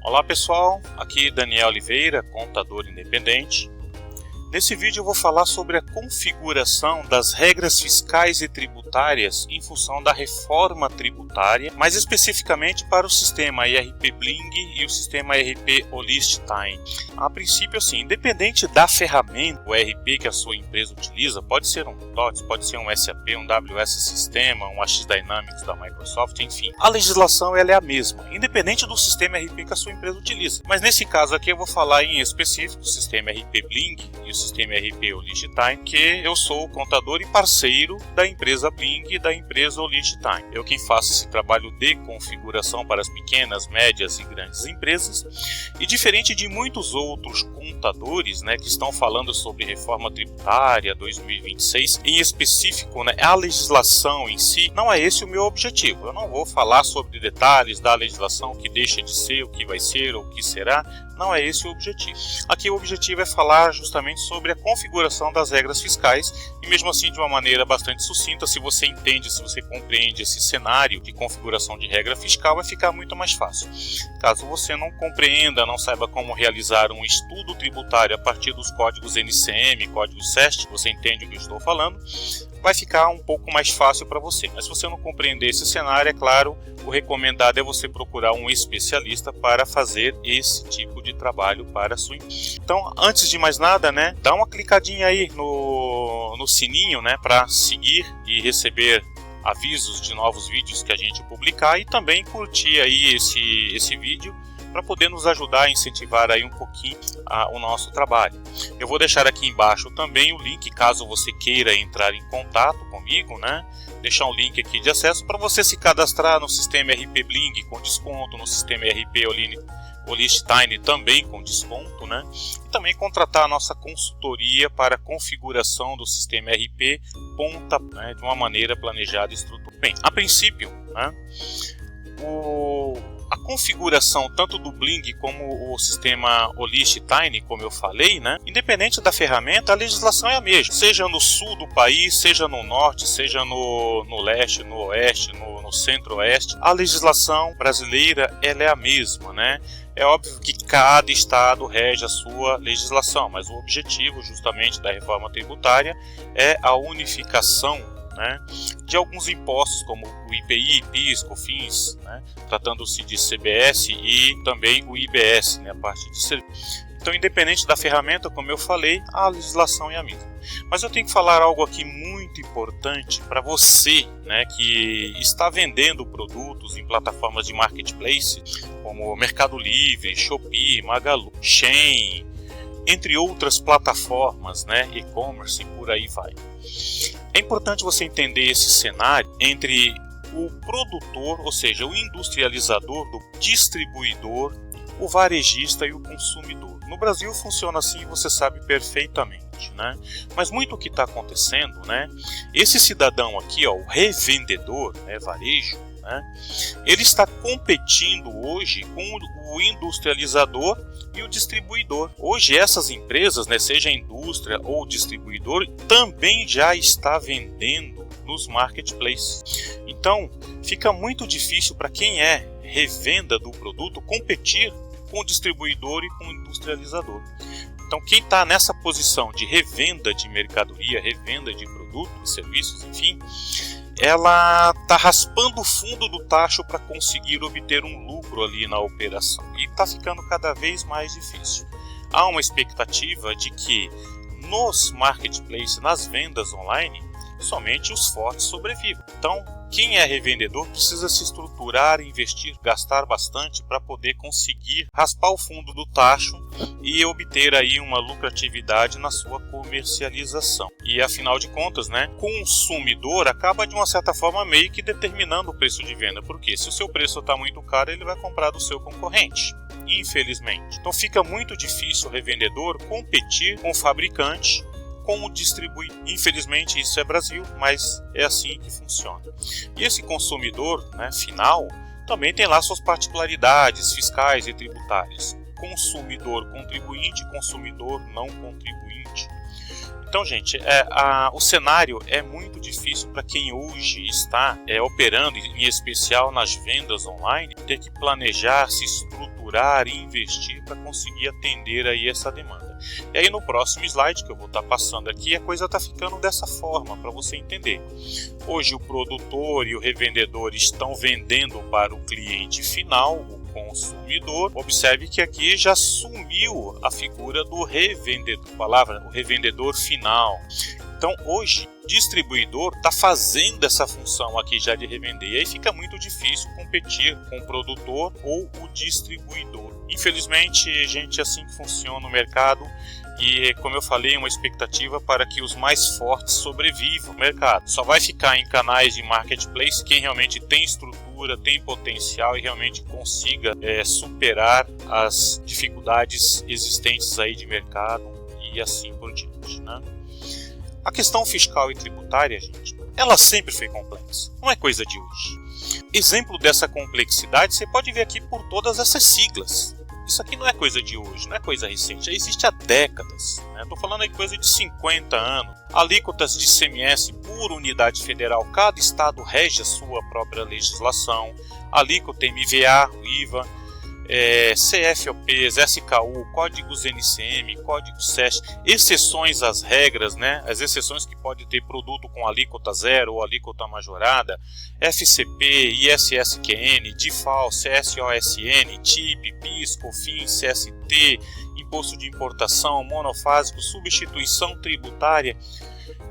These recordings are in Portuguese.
Olá pessoal, aqui Daniel Oliveira, contador independente. Nesse vídeo eu vou falar sobre a configuração das regras fiscais e tributárias em função da reforma tributária, mais especificamente para o sistema ERP Bling e o sistema ERP Holistime. A princípio, assim, independente da ferramenta, o ERP que a sua empresa utiliza, pode ser um TOTS, pode ser um SAP, um WS Sistema, um AX Dynamics da Microsoft, enfim. A legislação ela é a mesma, independente do sistema ERP que a sua empresa utiliza. Mas nesse caso aqui eu vou falar em específico do sistema ERP Bling e o sistema ERP Holistime, que eu sou o contador e parceiro da empresa Bling e da empresa Holistime. Eu quem faço esse trabalho de configuração para as pequenas, médias e grandes empresas. E diferente de muitos outros contadores, que estão falando sobre reforma tributária 2026, em específico, a legislação em si, não é esse o meu objetivo. Eu não vou falar sobre detalhes da legislação, o que deixa de ser, o que vai ser ou o que será. Não é esse o objetivo. Aqui o objetivo é falar justamente sobre a configuração das regras fiscais e mesmo assim de uma maneira bastante sucinta. Se você entende, se você compreende esse cenário de configuração de regra fiscal, vai ficar muito mais fácil. Caso você não compreenda, não saiba como realizar um estudo tributário a partir dos códigos NCM, códigos SEST, você entende o que eu estou falando, vai ficar um pouco mais fácil para você. Mas se você não compreender esse cenário, é claro, o recomendado é você procurar um especialista para fazer esse tipo de trabalho para a sua empresa. Então, antes de mais nada, dá uma clicadinha aí no sininho, para seguir e receber avisos de novos vídeos que a gente publicar e também curtir aí esse vídeo para poder nos ajudar a incentivar aí um pouquinho o nosso trabalho. Eu vou deixar aqui embaixo também o link, caso você queira entrar em contato comigo, deixar um link aqui de acesso para você se cadastrar no sistema ERP Bling com desconto, no sistema ERP Holistime também com desconto, e também contratar a nossa consultoria para a configuração do sistema ERP ponta, de uma maneira planejada e estruturada. Bem, a princípio, a configuração tanto do Bling como o sistema Holistime, como eu falei, independente da ferramenta, a legislação é a mesma. Seja no sul do país, seja no norte, seja no leste, no oeste, no centro-oeste, a legislação brasileira ela é a mesma, É óbvio que cada estado rege a sua legislação, mas o objetivo justamente da reforma tributária é a unificação de alguns impostos como o IPI, PIS, COFINS, tratando-se de CBS e também o IBS, a parte de serviço. Então, independente da ferramenta, como eu falei, a legislação é a mesma. Mas eu tenho que falar algo aqui muito importante para você, que está vendendo produtos em plataformas de marketplace, como Mercado Livre, Shopee, Magalu, Shein, entre outras plataformas, e-commerce e por aí vai. É importante você entender esse cenário entre o produtor, ou seja, o industrializador, do distribuidor, o varejista e o consumidor. No Brasil funciona assim, você sabe perfeitamente, Mas muito o que está acontecendo, esse cidadão aqui, o revendedor, varejo, ele está competindo hoje com o industrializador e o distribuidor. Hoje essas empresas, seja indústria ou distribuidor, também já está vendendo nos marketplaces. Então fica muito difícil para quem é revenda do produto competir com o distribuidor e com o industrializador. Então quem está nessa posição de revenda de mercadoria, revenda de produtos e serviços, enfim, ela está raspando o fundo do tacho para conseguir obter um lucro ali na operação. E está ficando cada vez mais difícil. Há uma expectativa de que nos marketplaces, nas vendas online, somente os fortes sobrevivam. Então, quem é revendedor precisa se estruturar, investir, gastar bastante para poder conseguir raspar o fundo do tacho e obter aí uma lucratividade na sua comercialização. E afinal de contas, consumidor acaba de uma certa forma meio que determinando o preço de venda, porque se o seu preço está muito caro, ele vai comprar do seu concorrente, infelizmente. Então fica muito difícil o revendedor competir com o fabricante, com o distribuidor. Infelizmente isso é Brasil, mas é assim que funciona. E esse consumidor final também tem lá suas particularidades fiscais e tributárias. Consumidor contribuinte, consumidor não contribuinte. Então, gente, o cenário é muito difícil para quem hoje está operando, em especial nas vendas online, ter que planejar, se estruturar estruturar e investir para conseguir atender aí essa demanda. E aí no próximo slide que eu vou estar passando aqui, a coisa está ficando dessa forma para você entender. Hoje o produtor e o revendedor estão vendendo para o cliente final, o consumidor. Observe que aqui já sumiu a figura do revendedor, o revendedor final. Então hoje o distribuidor está fazendo essa função aqui já de revender, e aí fica muito difícil competir com o produtor ou o distribuidor. Infelizmente, gente, é assim que funciona o mercado. E, como eu falei, uma expectativa para que os mais fortes sobrevivam ao mercado. Só vai ficar em canais de marketplace quem realmente tem estrutura, tem potencial e realmente consiga superar as dificuldades existentes aí de mercado e assim por diante, né? A questão fiscal e tributária, gente, ela sempre foi complexa, não é coisa de hoje. Exemplo dessa complexidade você pode ver aqui por todas essas siglas. Isso aqui não é coisa de hoje, não é coisa recente, já existe há décadas. Estou falando aí de coisa de 50 anos. Alíquotas de ICMS por unidade federal, cada estado rege a sua própria legislação. Alíquota MVA, IVA, CFOPs, SKU, códigos NCM, códigos SES, exceções às regras, né? As exceções que pode ter produto com alíquota zero ou alíquota majorada, FCP, ISSQN, DIFAL, CSOSN, TIP, PIS, COFINS, CST, imposto de importação, monofásico, substituição tributária.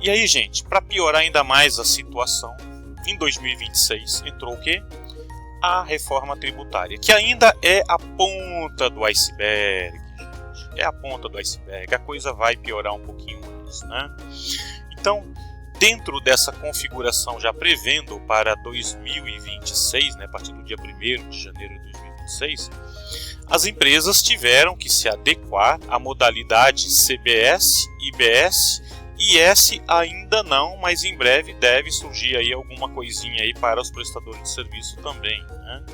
E aí, gente, para piorar ainda mais a situação, em 2026 entrou o quê? A reforma tributária, que ainda é a ponta do iceberg, gente. É a ponta do iceberg, a coisa vai piorar um pouquinho mais, né? Então, dentro dessa configuração, já prevendo para 2026, né, a partir do dia 1º de janeiro de 2026, as empresas tiveram que se adequar à modalidade CBS, IBS, IS ainda não, mas em breve deve surgir aí alguma coisinha aí para os prestadores de serviço também, né?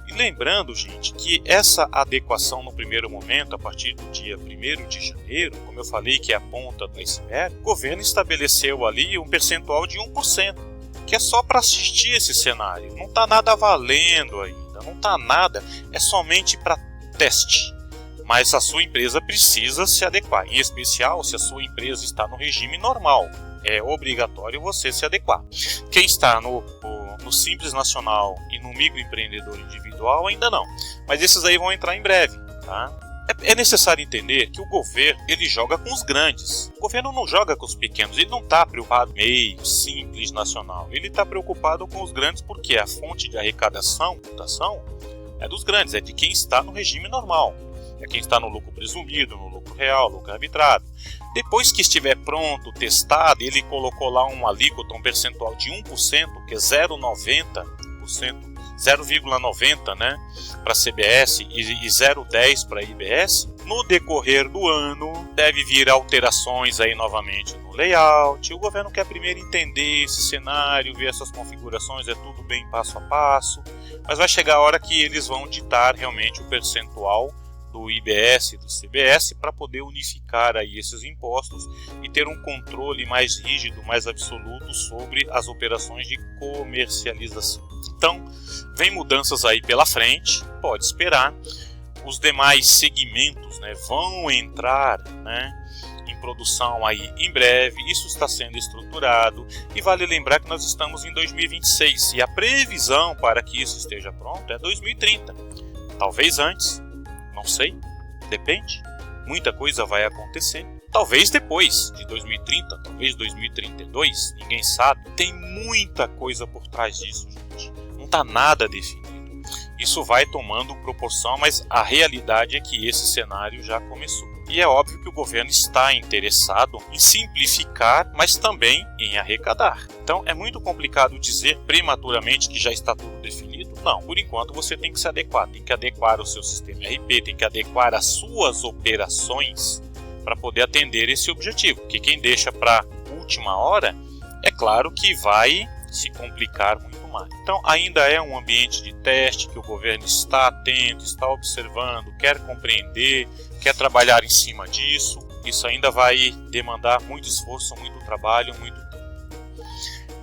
E lembrando, gente, que essa adequação no primeiro momento, a partir do dia 1º de janeiro, como eu falei que é a ponta do iceberg, o governo estabeleceu ali um percentual de 1%, que é só para assistir esse cenário. Não está nada valendo ainda, não está nada, é somente para teste. Mas a sua empresa precisa se adequar, em especial se a sua empresa está no regime normal. É obrigatório você se adequar. Quem está no Simples Nacional e no microempreendedor individual ainda não, mas esses aí vão entrar em breve, tá? É necessário entender que o governo ele joga com os grandes. O governo não joga com os pequenos, ele não está preocupado com o meio Simples Nacional. Ele está preocupado com os grandes porque a fonte de arrecadação é dos grandes, é de quem está no regime normal. É quem está no lucro presumido, no lucro real, lucro arbitrado. Depois que estiver pronto, testado, ele colocou lá uma alíquota, um percentual de 1%, que é 0,90, né, para CBS e 0,10 para IBS. No decorrer do ano, deve vir alterações aí novamente no layout. O governo quer primeiro entender esse cenário, ver essas configurações, é tudo bem passo a passo. Mas vai chegar a hora que eles vão ditar realmente o percentual do IBS e do CBS para poder unificar aí esses impostos e ter um controle mais rígido, mais absoluto sobre as operações de comercialização. Então, vem mudanças aí pela frente, pode esperar. Os demais segmentos, né, vão entrar, né, em produção aí em breve. Isso está sendo estruturado e vale lembrar que nós estamos em 2026 e a previsão para que isso esteja pronto é 2030, talvez antes. Não sei, depende, muita coisa vai acontecer, talvez depois de 2030, talvez 2032, ninguém sabe, tem muita coisa por trás disso, gente, não está nada definido, isso vai tomando proporção, mas a realidade é que esse cenário já começou. E é óbvio que o governo está interessado em simplificar, mas também em arrecadar. Então é muito complicado dizer prematuramente que já está tudo definido. Não, por enquanto você tem que se adequar. Tem que adequar o seu sistema RP, tem que adequar as suas operações para poder atender esse objetivo. Porque quem deixa para última hora, é claro que vai se complicar muito mais. Então ainda é um ambiente de teste que o governo está atento, está observando, quer compreender, quer trabalhar em cima disso. Isso ainda vai demandar muito esforço, muito trabalho, muito tempo.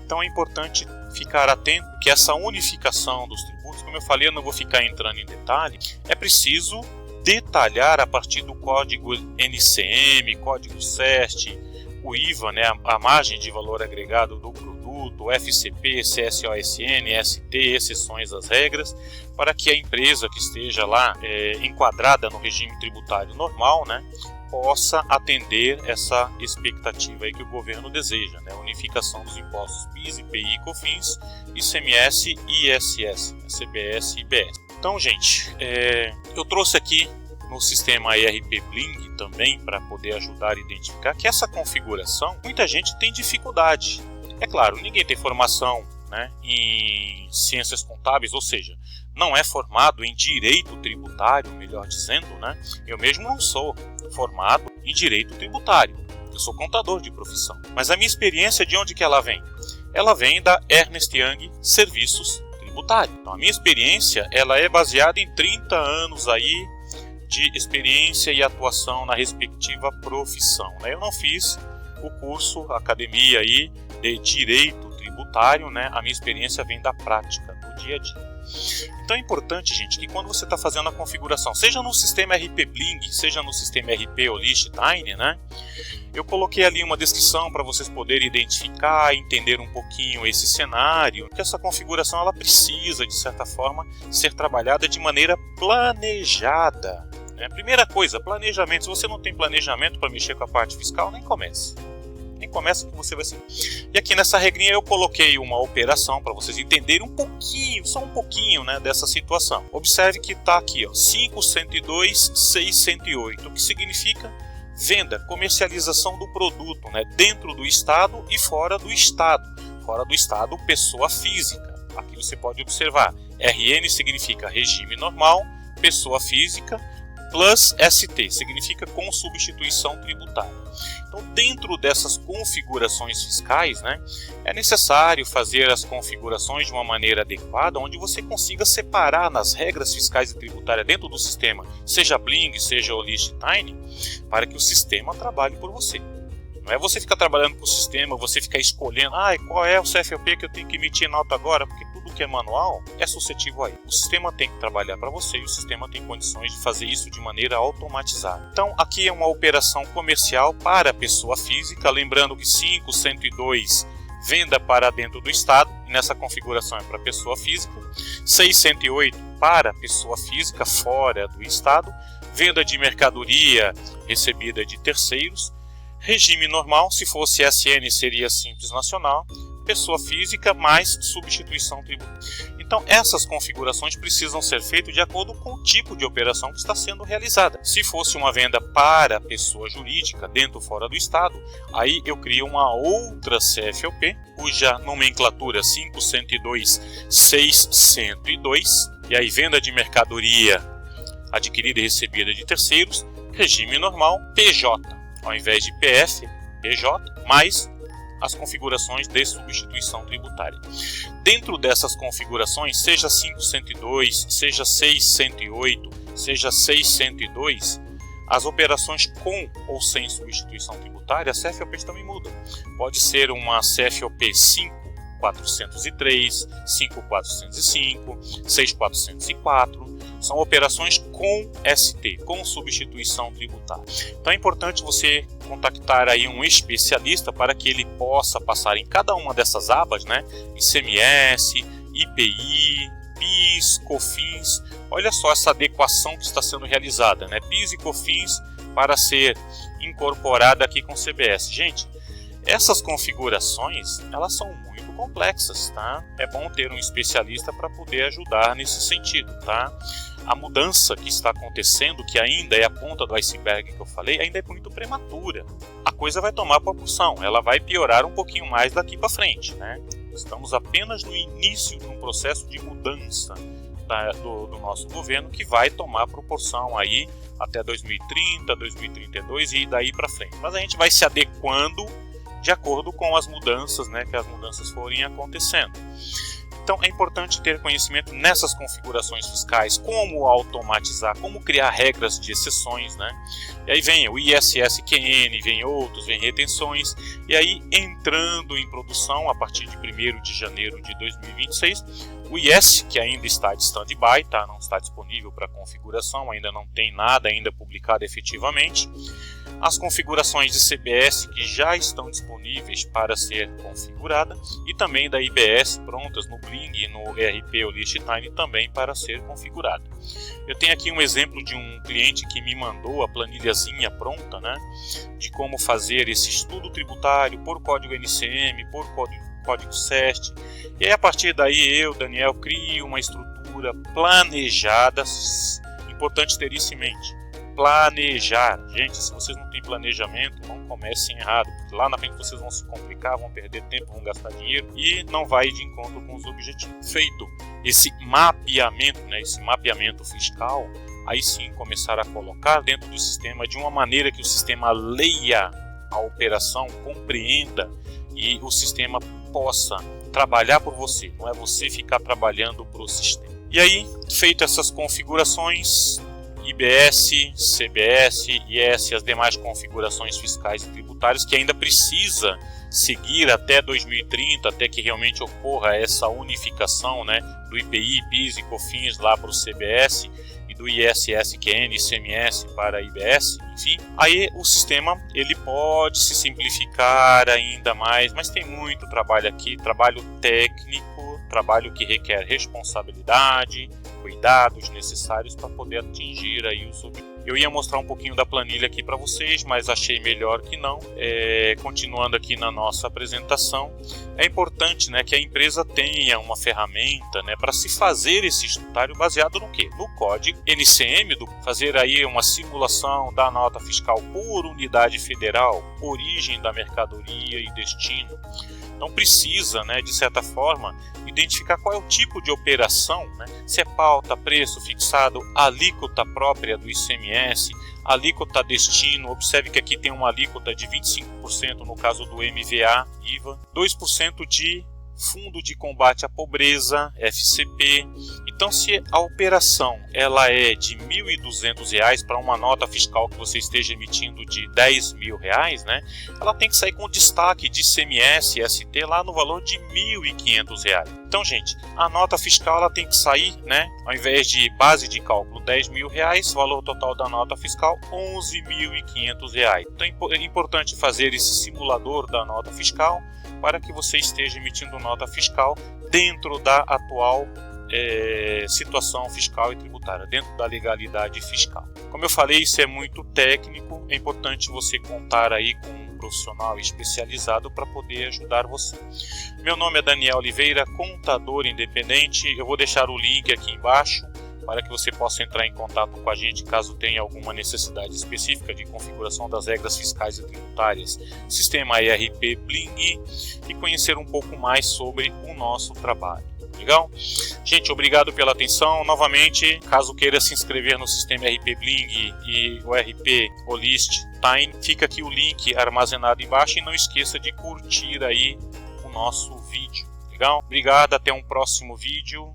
Então é importante ficar atento que essa unificação dos tributos, como eu falei, eu não vou ficar entrando em detalhe, é preciso detalhar a partir do código NCM, código CEST, o IVA, né, a margem de valor agregado do produto, FCP, CSOSN, ST, exceções às regras, para que a empresa que esteja lá enquadrada no regime tributário normal, né, possa atender essa expectativa aí que o governo deseja, né, unificação dos impostos PIS, IPI, COFINS, ICMS e ISS, né, CBS e IBS. Então, gente, eu trouxe aqui no sistema ERP Bling também para poder ajudar a identificar que essa configuração, muita gente tem dificuldade. É claro, ninguém tem formação, né, em ciências contábeis, ou seja, não é formado em direito tributário, melhor dizendo, né? Eu mesmo não sou formado em direito tributário, eu sou contador de profissão. Mas a minha experiência, de onde que ela vem? Ela vem da Ernst Young Serviços Tributários. Então, a minha experiência ela é baseada em 30 anos aí de experiência e atuação na respectiva profissão, né? Eu não fiz o curso, a academia aí de direito tributário, né? A minha experiência vem da prática, do dia a dia. Então é importante, gente, que quando você está fazendo a configuração, seja no sistema RP Bling, seja no sistema RP ou Liechtenstein, né? Eu coloquei ali uma descrição para vocês poderem identificar, entender um pouquinho esse cenário, que essa configuração ela precisa, de certa forma, ser trabalhada de maneira planejada. Primeira coisa, planejamento. Se você não tem planejamento para mexer com a parte fiscal, nem comece. Nem começa que você vai ser. E aqui nessa regrinha eu coloquei uma operação para vocês entenderem um pouquinho, só um pouquinho, né, dessa situação. Observe que está aqui, ó, 5.102.608, o que significa venda, comercialização do produto, né, dentro do estado e fora do estado. Fora do estado, pessoa física. Aqui você pode observar, RN significa regime normal, pessoa física, plus ST, significa com substituição tributária. Então, dentro dessas configurações fiscais, né, é necessário fazer as configurações de uma maneira adequada, onde você consiga separar nas regras fiscais e tributárias dentro do sistema, seja Bling, seja o Liechtenstein, para que o sistema trabalhe por você. Não é você ficar trabalhando para o sistema, você ficar escolhendo, qual é o CFOP que eu tenho que emitir nota agora, porque tudo que é manual é suscetível a isso. O sistema tem que trabalhar para você e o sistema tem condições de fazer isso de maneira automatizada. Então, aqui é uma operação comercial para a pessoa física, lembrando que 5.102 venda para dentro do estado, e nessa configuração é para pessoa física, 608 para pessoa física fora do estado, venda de mercadoria recebida de terceiros, regime normal, se fosse SN seria Simples Nacional, pessoa física mais substituição tributária. Então essas configurações precisam ser feitas de acordo com o tipo de operação que está sendo realizada. Se fosse uma venda para pessoa jurídica dentro ou fora do estado, aí eu crio uma outra CFOP, cuja nomenclatura 5.102.602, e aí venda de mercadoria adquirida e recebida de terceiros, regime normal, PJ. Ao invés de PF, PJ, mais as configurações de substituição tributária. Dentro dessas configurações, seja 5.102, seja 6.108, seja 6.102, as operações com ou sem substituição tributária, as CFOPs também mudam. Pode ser uma CFOP 5.403, 5.405, 6.404, são operações com ST, com substituição tributária. Então é importante você contactar aí um especialista para que ele possa passar em cada uma dessas abas, né? ICMS, IPI, PIS, COFINS. Olha só essa adequação que está sendo realizada, né? PIS e COFINS para ser incorporada aqui com o CBS. Gente, essas configurações, elas são muito complexas, tá? É bom ter um especialista para poder ajudar nesse sentido, tá? A mudança que está acontecendo, que ainda é a ponta do iceberg que eu falei, ainda é muito prematura. A coisa vai tomar proporção, ela vai piorar um pouquinho mais daqui para frente, né? Estamos apenas no início de um processo de mudança do nosso governo que vai tomar proporção aí até 2030, 2032 e daí para frente. Mas a gente vai se adequando de acordo com as mudanças, né, que as mudanças forem acontecendo. Então é importante ter conhecimento nessas configurações fiscais, como automatizar, como criar regras de exceções, né? E aí vem o ISSQN, vem outros, vem retenções, e aí entrando em produção a partir de 1º de janeiro de 2026, o IS, que ainda está de stand-by, tá? Não está disponível para configuração, ainda não tem nada ainda publicado efetivamente. As configurações de CBS que já estão disponíveis para ser configurada e também da IBS prontas no Bling e no ERP Olist-Time também para ser configurada. Eu tenho aqui um exemplo de um cliente que me mandou a planilhazinha pronta, né, de como fazer esse estudo tributário por código NCM, por código SEST. E aí, a partir daí eu, Daniel, crio uma estrutura planejada. Importante ter isso em mente. Planejar. Gente, se vocês não têm planejamento, não comecem errado, porque lá na frente vocês vão se complicar, vão perder tempo, vão gastar dinheiro e não vai de encontro com os objetivos. Feito esse mapeamento, né, esse mapeamento fiscal, aí sim começar a colocar dentro do sistema de uma maneira que o sistema leia a operação, compreenda e o sistema possa trabalhar por você, não é você ficar trabalhando para o sistema. E aí, feito essas configurações, IBS, CBS, IS e as demais configurações fiscais e tributárias que ainda precisa seguir até 2030, até que realmente ocorra essa unificação, né, do IPI, PIS e COFINS lá para o CBS e do ISSQN e ICMS para a IBS, enfim, aí o sistema ele pode se simplificar ainda mais, mas tem muito trabalho aqui, trabalho técnico, trabalho que requer responsabilidade, cuidados necessários para poder atingir aí os objetivos. Eu ia mostrar um pouquinho da planilha aqui para vocês, mas achei melhor que não. Continuando aqui na nossa apresentação, é importante, né, que a empresa tenha uma ferramenta, né, para se fazer esse estudário baseado no quê? No código NCM, fazer aí uma simulação da nota fiscal por unidade federal, origem da mercadoria e destino. Então precisa, né, de certa forma, identificar qual é o tipo de operação, né? Se é pauta, preço fixado, alíquota própria do ICMS, alíquota destino. Observe que aqui tem uma alíquota de 25% no caso do MVA, IVA, 2% de Fundo de Combate à Pobreza, FCP. Então, se a operação ela é de R$ 1.200 para uma nota fiscal que você esteja emitindo de R$10.000, né, ela tem que sair com destaque de ICMS e ST lá no valor de R$ 1.500. Então, gente, a nota fiscal ela tem que sair, né, ao invés de base de cálculo R$10.000, valor total da nota fiscal R$ 11.500. Então, é importante fazer esse simulador da nota fiscal para que você esteja emitindo nota fiscal dentro da atual situação fiscal e tributária, dentro da legalidade fiscal. Como eu falei, isso é muito técnico, é importante você contar aí com um profissional especializado para poder ajudar você. Meu nome é Daniel Oliveira, contador independente. Eu vou deixar o link aqui embaixo para que você possa entrar em contato com a gente caso tenha alguma necessidade específica de configuração das regras fiscais e tributárias, sistema ERP Bling, e conhecer um pouco mais sobre o nosso trabalho. Legal? Gente, obrigado pela atenção. Novamente, caso queira se inscrever no sistema ERP Bling e o ERP Olist-Time, fica aqui o link armazenado embaixo e não esqueça de curtir aí o nosso vídeo. Legal? Obrigado, até um próximo vídeo.